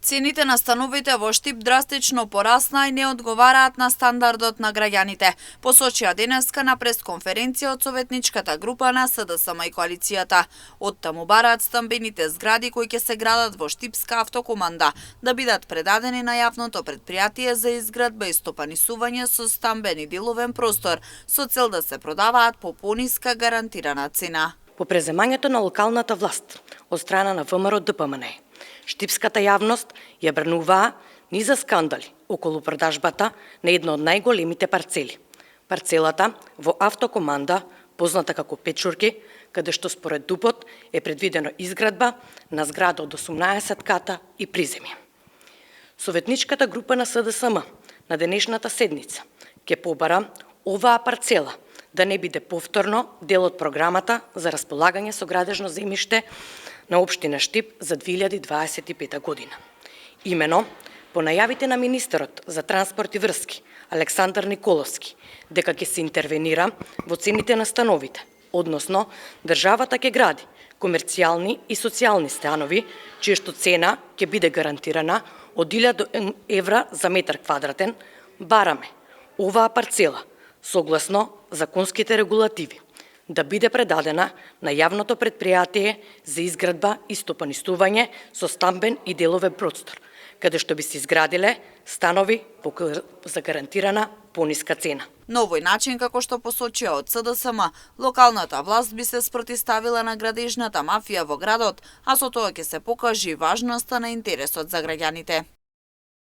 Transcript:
Цените на становите во Штип драстично порасна и не одговараат на стандардот на граѓаните, посочија денеска на пресконференција од советничката група на СДСМ и коалицијата. Оттаму бараат стамбените згради кои ќе се градат во Штипска автокоманда да бидат предадени на јавното претпријатие за изградба и стопанисување со стамбен и деловен простор, со цел да се продаваат по пониска гарантирана цена. По преземањето на локалната власт од страна на ВМРО ДПМН, штипската јавност ја брнуваа ни за скандали околу продажбата на една од најголемите парцели. Парцелата во автокоманда, позната како Печурки, каде што според ДУП-от е предвидено изградба на зграда од 18 ката и приземје. Советничката група на СДСМ на денешната седница ќе побара оваа парцела да не биде повторно дел од програмата за располагање со градежно земјиште на општина Штип за 2025 година. Имено, по најавите на министерот за транспорт и врски, Александар Николовски, дека ќе се интервенира во цените на становите, односно државата ќе гради комерцијални и социјални станови, чијашто цена ќе биде гарантирана од 1000 евра за метар квадратен, бараме оваа парцела, согласно законските регулативи, да биде предадена на јавното претпријатие за изградба и стопанисување со стамбен и деловен простор, каде што би се изградиле станови за гарантирана пониска цена. На овој начин, како што посочија од СДСМ, локалната власт би се спротивставила на градежната мафија во градот, а со тоа ќе се покажи важноста на интересот за граѓаните.